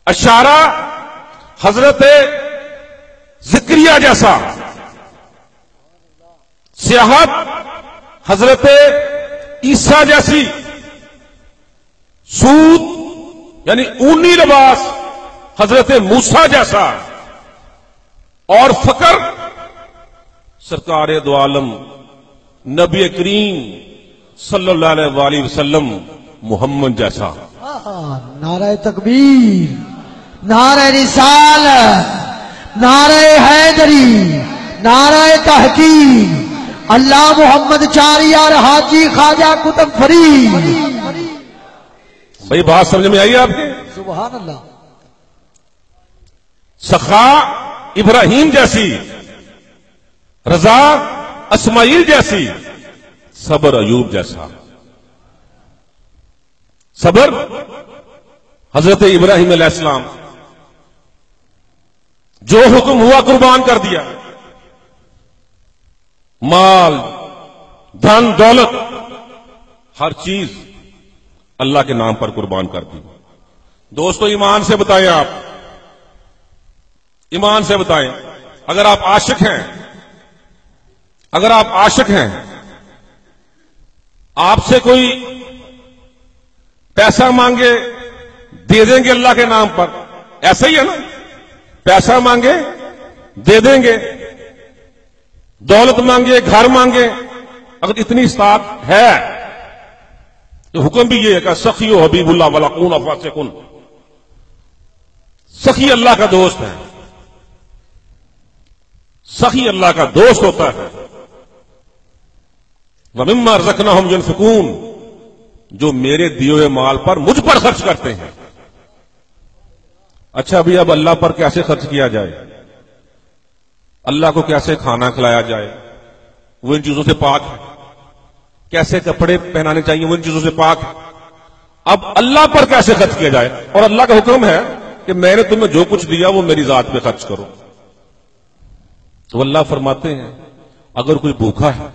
اشارہ حضرت زکریا جیسا، سیاحت حضرت عیسیٰ جیسی، سود یعنی اونی لباس حضرت موسیٰ جیسا، اور فقر سرکار دو عالم نبی کریم صلی اللہ علیہ وآلہ وسلم محمد جیسا۔ نعرہ تکبیر، نعرہ رسالت، نعرہ حیدری، نعرہ تحقیق، اللہ محمد چاریار حاجی خواجہ قطب فرید۔ بھائی بات سمجھ میں آئی آپ کے؟ سبحان اللہ۔ سخا ابراہیم جیسی، رضا اسماعیل جیسی، صبر ایوب جیسا۔ صبر حضرت ابراہیم علیہ السلام، جو حکم ہوا قربان کر دیا، مال دھن دولت ہر چیز اللہ کے نام پر قربان کر دی۔ دوستو ایمان سے بتائیں، آپ ایمان سے بتائیں، اگر آپ عاشق ہیں، اگر آپ عاشق ہیں، آپ سے کوئی پیسہ مانگے دے دیں گے اللہ کے نام پر؟ ایسا ہی ہے نا، پیسہ مانگے دے دیں گے، دولت مانگے گھر مانگے، اگر اتنی استطاعت ہے تو حکم بھی یہ ہے کہ سخی و حبیب اللہ ولاقون افاسقن، سخی اللہ کا دوست ہے، سخی اللہ کا دوست ہوتا ہے۔ وَمِمَّا رَزَقْنَاهُمْ يُنْفِقُونَ، جو میرے دیے ہوئے مال پر مجھ پر خرچ کرتے ہیں۔ اچھا ابھی اب اللہ پر کیسے خرچ کیا جائے، اللہ کو کیسے کھانا کھلایا جائے، وہ ان چیزوں سے پاک ہے، کیسے کپڑے پہنانے چاہیے وہ ان چیزوں سے پاک ہے۔ اب اللہ پر کیسے خرچ کیا جائے، اور اللہ کا حکم ہے کہ میں نے تمہیں جو کچھ دیا وہ میری ذات پہ خرچ کرو۔ تو اللہ فرماتے ہیں اگر کوئی بھوکا ہے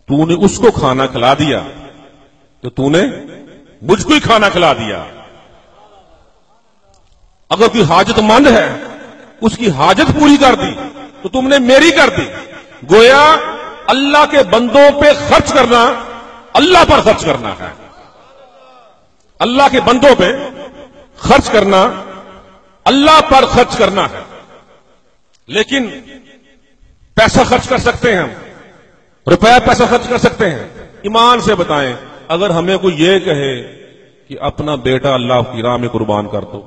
تو نے اس کو کھانا کھلا دیا تو تو نے مجھ کو ہی کھانا کھلا دیا۔ اگر کوئی حاجت مند ہے اس کی حاجت پوری کر دی تو تم نے میری کر دی۔ گویا اللہ کے بندوں پہ خرچ کرنا اللہ پر خرچ کرنا ہے، اللہ کے بندوں پہ خرچ کرنا اللہ پر خرچ کرنا ہے۔ لیکن پیسہ خرچ کر سکتے ہیں ہم، روپیہ پیسہ خرچ کر سکتے ہیں۔ ایمان سے بتائیں اگر ہمیں کوئی یہ کہے کہ اپنا بیٹا اللہ کی راہ میں قربان کر دو،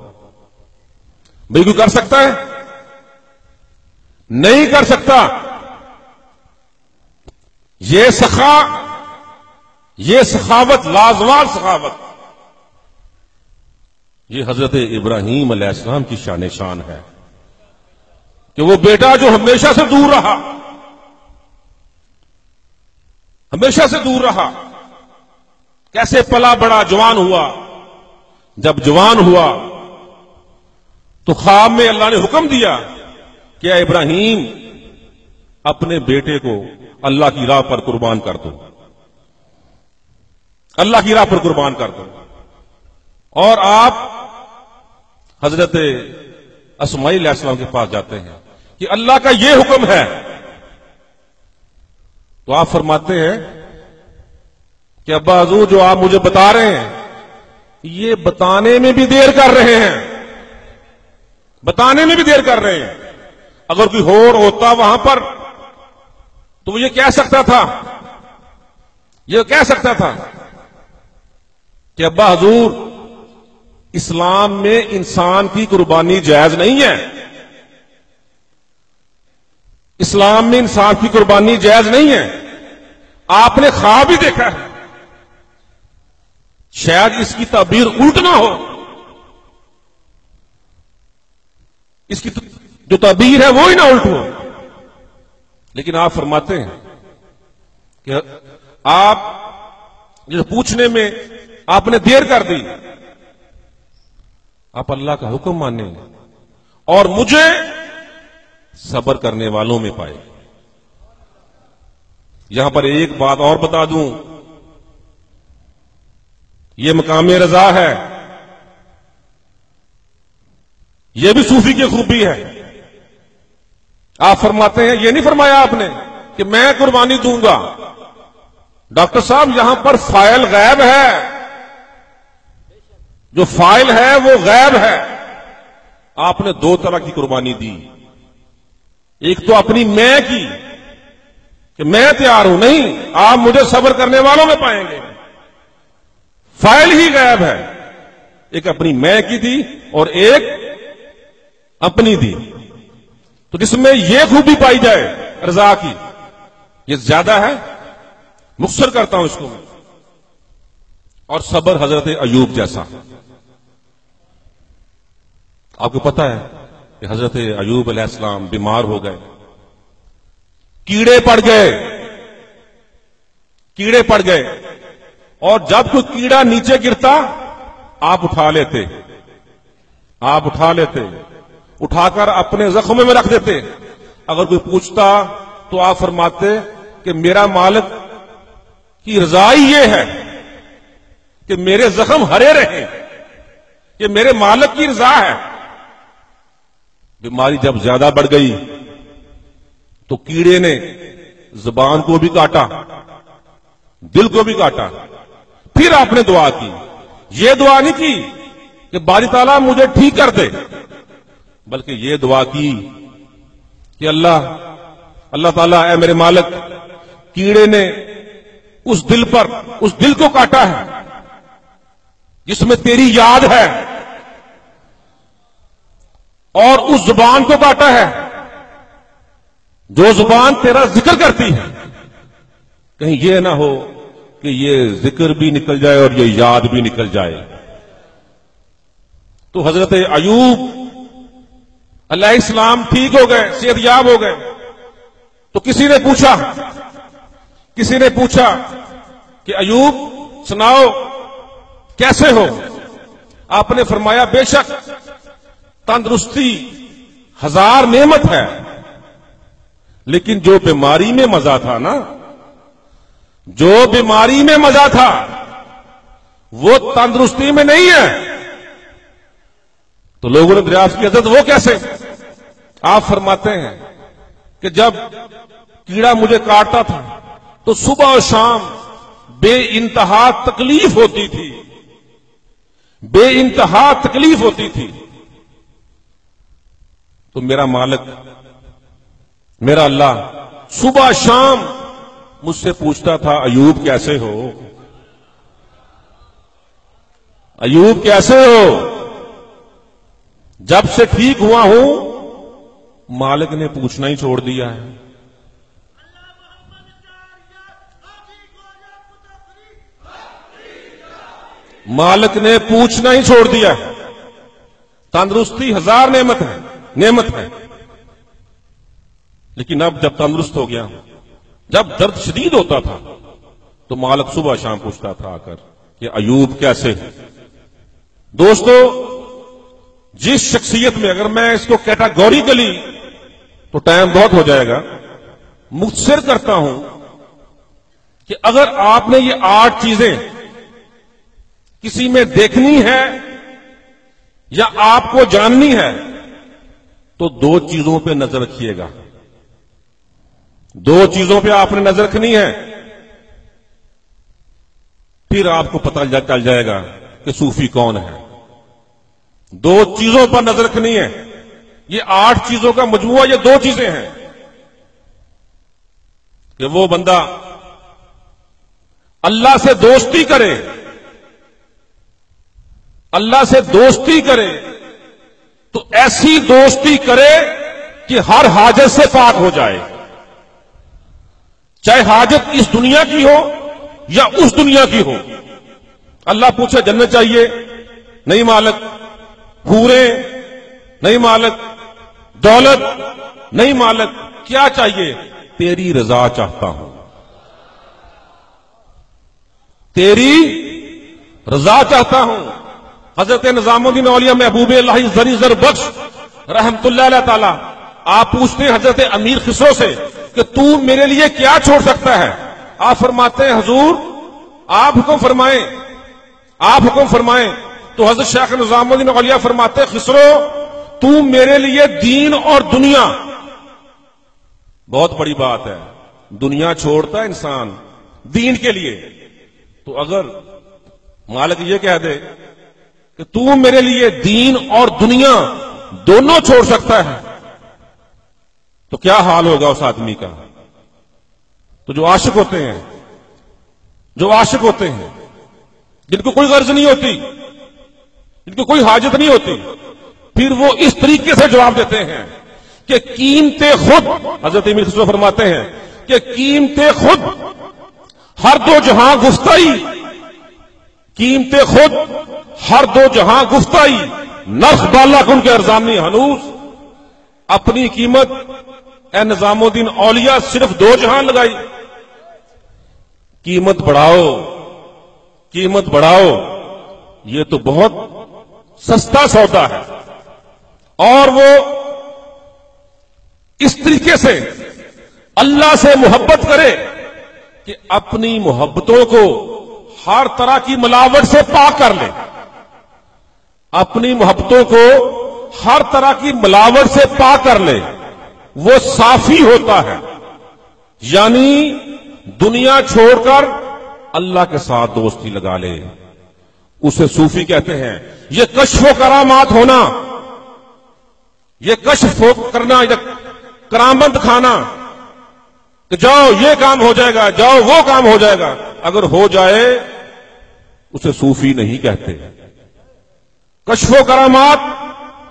بھئی کوئی کر سکتا ہے؟ نہیں کر سکتا۔ یہ سخا، یہ سخاوت، لازوال سخاوت، یہ حضرت ابراہیم علیہ السلام کی شان شان ہے کہ وہ بیٹا جو ہمیشہ سے دور رہا، ہمیشہ سے دور رہا، کیسے پلا بڑا، جوان ہوا۔ جب جوان ہوا تو خواب میں اللہ نے حکم دیا کہ اے ابراہیم اپنے بیٹے کو اللہ کی راہ پر قربان کر دو، اللہ کی راہ پر قربان کر دو۔ اور آپ حضرت اسماعیل علیہ السلام کے پاس جاتے ہیں کہ اللہ کا یہ حکم ہے، تو آپ فرماتے ہیں کہ ابا حضور جو آپ مجھے بتا رہے ہیں یہ بتانے میں بھی دیر کر رہے ہیں، بتانے میں بھی دیر کر رہے ہیں۔ اگر کوئی اور ہوتا وہاں پر تو وہ یہ کہہ سکتا تھا، یہ کہہ سکتا تھا کہ ابا حضور اسلام میں انسان کی قربانی جائز نہیں ہے، اسلام میں انسان کی قربانی جائز نہیں ہے، آپ نے خواب ہی دیکھا ہے، شاید اس کی تعبیر الٹ نہ ہو، اس کی جو تعبیر ہے وہ ہی نہ الٹ ہو۔ لیکن آپ فرماتے ہیں کہ آپ جو پوچھنے میں آپ نے دیر کر دی، آپ اللہ کا حکم مانیں اور مجھے صبر کرنے والوں میں پائے۔ یہاں پر ایک بات اور بتا دوں، یہ مقام رضا ہے، یہ بھی صوفی کی خوبی ہے. آپ فرماتے ہیں، یہ نہیں فرمایا آپ نے کہ میں قربانی دوں گا. ڈاکٹر صاحب یہاں پر فاعل غیب ہے، جو فاعل ہے وہ غیب ہے. آپ نے دو طرح کی قربانی دی. ایک تو اپنی میں کی کہ میں تیار ہوں، نہیں آپ مجھے صبر کرنے والوں میں پائیں گے، فاعل ہی غیب ہے. ایک اپنی میں کی دی اور ایک اپنی دی. تو جس میں یہ خوبی پائی جائے رضا کی، یہ زیادہ ہے. مختصر کرتا ہوں اس کو میں. اور صبر حضرت ایوب جیسا. آپ کو پتا ہے کہ حضرت ایوب علیہ السلام بیمار ہو گئے، کیڑے پڑ گئے، اور جب کوئی کیڑا نیچے گرتا آپ اٹھا لیتے، اٹھا کر اپنے زخم میں رکھ دیتے. اگر کوئی پوچھتا تو آپ فرماتے کہ میرا مالک کی رضا ہی یہ ہے کہ میرے زخم ہرے رہیں، کہ میرے مالک کی رضا ہے. بیماری جب زیادہ بڑھ گئی تو کیڑے نے زبان کو بھی کاٹا، دل کو بھی کاٹا. پھر آپ نے دعا کی. یہ دعا نہیں کی کہ باری تعالیٰ مجھے ٹھیک کر دے، بلکہ یہ دعا کی کہ اللہ تعالیٰ اے میرے مالک، کیڑے نے اس دل کو کاٹا ہے جس میں تیری یاد ہے، اور اس زبان کو کاٹا ہے جو زبان تیرا ذکر کرتی ہے. کہیں یہ نہ ہو کہ یہ ذکر بھی نکل جائے اور یہ یاد بھی نکل جائے. تو حضرت ایوب علیہ السلام ٹھیک ہو گئے، صحت یاب ہو گئے. تو کسی نے پوچھا کہ ایوب سناؤ کیسے ہو؟ آپ نے فرمایا بے شک تندرستی 1000 نعمت ہے، لیکن جو بیماری میں مزہ تھا نا، جو بیماری میں مزہ تھا وہ تندرستی میں نہیں ہے. تو لوگوں نے دریافت کی حضرت وہ کیسے؟ آپ فرماتے ہیں کہ جب کیڑا مجھے کاٹتا تھا تو صبح اور شام بے انتہا تکلیف ہوتی تھی، بے انتہا تکلیف ہوتی تھی. تو میرا مالک، میرا اللہ صبح شام مجھ سے پوچھتا تھا ایوب کیسے ہو، ایوب کیسے ہو؟ جب سے ٹھیک ہوا ہوں مالک نے پوچھنا ہی چھوڑ دیا ہے. مالک نے پوچھنا ہی چھوڑ دیا ہے. تندرستی 1000 نعمت ہے، لیکن اب جب تندرست ہو گیا، جب درد شدید ہوتا تھا تو مالک صبح شام پوچھتا تھا آ کر کہ ایوب کیسے. دوستو، جس شخصیت میں، اگر میں اس کو کیٹاگوریکلی تو ٹائم بہت ہو جائے گا، مختصر کرتا ہوں کہ اگر آپ نے یہ 8 چیزیں کسی میں دیکھنی ہے یا آپ کو جاننی ہے تو 2 چیزوں پہ نظر رکھیے گا. 2 چیزوں پہ آپ نے نظر رکھنی ہے، پھر آپ کو پتہ چل جائے گا کہ صوفی کون ہے. 2 چیزوں پر نظر رکھنی ہے. یہ 8 چیزوں کا مجموعہ یہ 2 چیزیں ہیں کہ وہ بندہ اللہ سے دوستی کرے، اللہ سے دوستی کرے تو ایسی دوستی کرے کہ ہر حاجت سے پاک ہو جائے، چاہے حاجت اس دنیا کی ہو یا اس دنیا کی ہو. اللہ پوچھے جنت چاہیے؟ نہیں مالک. حوریں؟ نہیں مالک. دولت؟ نہیں مالک. کیا چاہیے؟ تیری رضا چاہتا ہوں، تیری رضا چاہتا ہوں. حضرت نظام الدین اولیاء محبوب اللہ زری زر بخش رحمت اللہ علیہ تعالی، آپ پوچھتے ہیں حضرت امیر خسرو سے کہ تو میرے لیے کیا چھوڑ سکتا ہے؟ آپ فرماتے ہیں حضور آپ حکم فرمائیں، آپ حکم فرمائیں. تو حضرت شیخ نظام الدین اولیاء فرماتے ہیں خسرو تو میرے لیے دین اور دنیا، بہت بڑی بات ہے، دنیا چھوڑتا ہے انسان دین کے لیے، تو اگر مالک یہ کہہ دے کہ تو میرے لیے دین اور دنیا دونوں چھوڑ سکتا ہے، تو کیا حال ہوگا اس آدمی کا؟ تو جو عاشق ہوتے ہیں، جن کو کوئی غرض نہیں ہوتی، جن کو کوئی حاجت نہیں ہوتی، پھر وہ اس طریقے سے جواب دیتے ہیں کہ قیمت خود، حضرت امیر خسرو فرماتے ہیں کہ قیمت خود ہر دو جہاں گفتائی، قیمت خود ہر دو جہاں گفتائی، نرخ بالا کن کے ارزامی ہنوز، اپنی قیمت اے نظام الدین اولیاء صرف دو جہاں لگائی، قیمت بڑھاؤ، یہ تو بہت سستا سودا ہے۔ اور وہ اس طریقے سے اللہ سے محبت کرے کہ اپنی محبتوں کو ہر طرح کی ملاوٹ سے پاک کر لے، اپنی محبتوں کو ہر طرح کی ملاوٹ سے پاک کر لے، وہ صافی ہوتا ہے، یعنی دنیا چھوڑ کر اللہ کے ساتھ دوستی لگا لے، اسے صوفی کہتے ہیں۔ یہ کشف و کرامات ہونا، یہ کشف کرنا، کرامت کھانا کہ جاؤ یہ کام ہو جائے گا، جاؤ وہ کام ہو جائے گا، اگر ہو جائے اسے صوفی نہیں کہتے۔ کشف و کرامات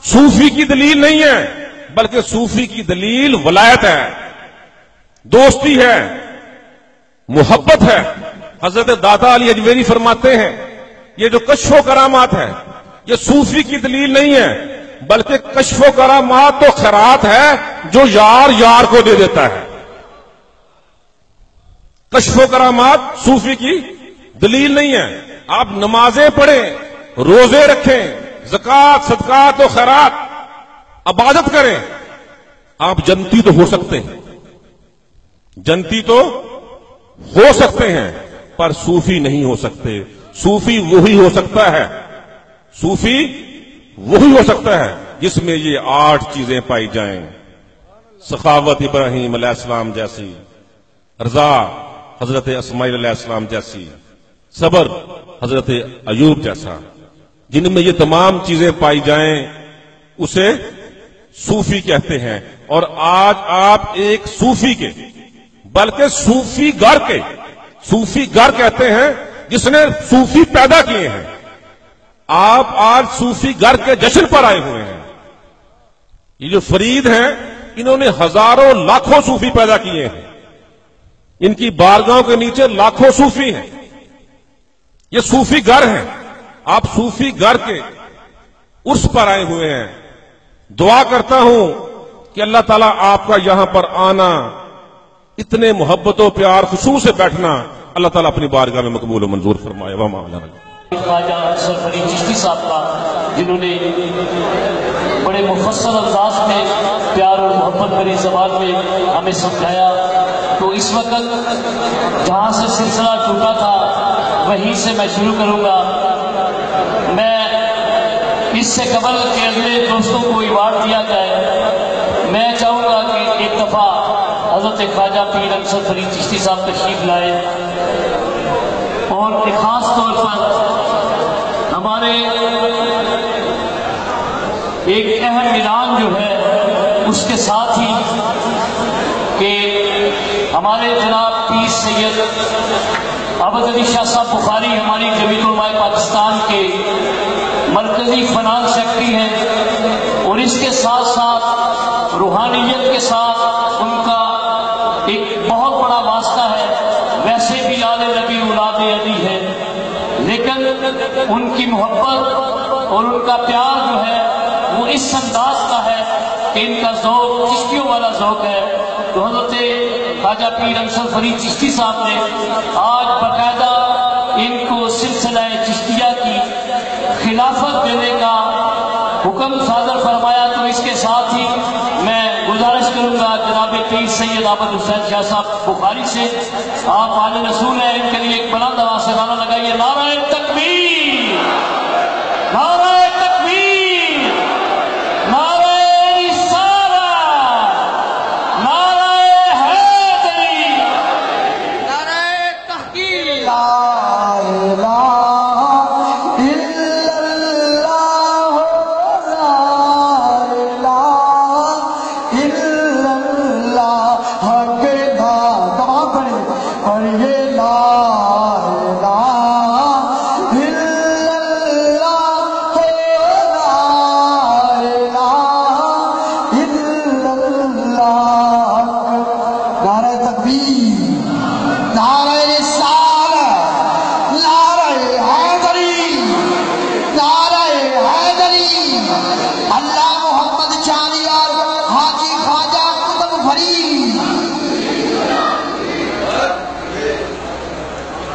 صوفی کی دلیل نہیں ہے، بلکہ صوفی کی دلیل ولایت ہے، دوستی ہے، محبت ہے۔ حضرت داتا علی اجمیری فرماتے ہیں یہ جو کشف و کرامات ہے یہ صوفی کی دلیل نہیں ہے، بلکہ کشف و کرامات تو خیرات ہے جو یار یار کو دے دیتا ہے۔ کشف و کرامات صوفی کی دلیل نہیں ہے۔ آپ نمازیں پڑھیں، روزے رکھیں، زکوٰۃ صدقات و خیرات عبادت کریں، آپ جنتی تو ہو سکتے ہیں، جنتی تو ہو سکتے ہیں، پر صوفی نہیں ہو سکتے۔ صوفی وہی ہو سکتا ہے، صوفی وہی ہو سکتا ہے جس میں یہ 8 چیزیں پائی جائیں، سخاوت ابراہیم علیہ السلام جیسی، رضا حضرت اسماعیل علیہ السلام جیسی، صبر حضرت ایوب جیسا، جن میں یہ تمام چیزیں پائی جائیں اسے صوفی کہتے ہیں۔ اور آج آپ ایک صوفی کے، بلکہ صوفی گر کہتے ہیں جس نے صوفی پیدا کیے ہیں، آپ آج صوفی گر کے جشن پر آئے ہوئے ہیں۔ یہ جو فرید ہیں انہوں نے ہزاروں لاکھوں صوفی پیدا کیے ہیں، ان کی بارگاہوں کے نیچے لاکھوں صوفی ہیں، یہ صوفی گر ہیں، آپ صوفی گر کے عرس پر آئے ہوئے ہیں۔ دعا کرتا ہوں کہ اللہ تعالیٰ آپ کا یہاں پر آنا، اتنے محبت و پیار خشوع سے بیٹھنا اللہ تعالیٰ اپنی بارگاہ میں مقبول و منظور فرمائے۔ خواجہ ارشد فرید چشتی صاحب کا، جنہوں نے بڑے مفصل انداز میں پیار اور محبت بھری زبان میں ہمیں سمجھایا، تو اس وقت جہاں سے سلسلہ ٹوٹا تھا وہیں سے میں شروع کروں گا۔ میں اس سے قبل کہ اگلے دوستوں کو ایوارڈ دیا جائے، میں چاہوں گا کہ ایک دفعہ حضرت خواجہ پیر ارشد فرید چشتی صاحب تشریف لائے، اور ایک خاص طور پر ہمارے ایک اہم اعلان جو ہے اس کے ساتھ ہی کہ ہمارے جناب پیر سید عبد علی شاہ صاحب بخاری ہماری جمعیت علماء پاکستان کے مرکزی فنانس سیکرٹری ہیں، اور اس کے ساتھ ساتھ روحانیت کے ساتھ ان کا ایک بہت بڑا واسطہ ہے۔ ویسے بھی آل نبی اولاد علی ہے، لیکن ان کی محبت اور ان کا پیار جو ہے وہ اس انداز کا ہے کہ ان کا ذوق چشتیوں والا ذوق ہے۔ تو حضرت خواجہ پیر ارشد فرید چشتی صاحب نے آج باقاعدہ ان کو سلسلہ چشتیہ کی خلافت دینے کا حکم صادر فرمایا، تو اس کے ساتھ ہی میں گزارش کروں گا جناب پیر سید عابد حسین شاہ صاحب بخاری سے، آپ آل رسول ہیں، ان کے لیے ایک بلند آواز سے نعرہ لگائیے، نعرہ تکبیر۔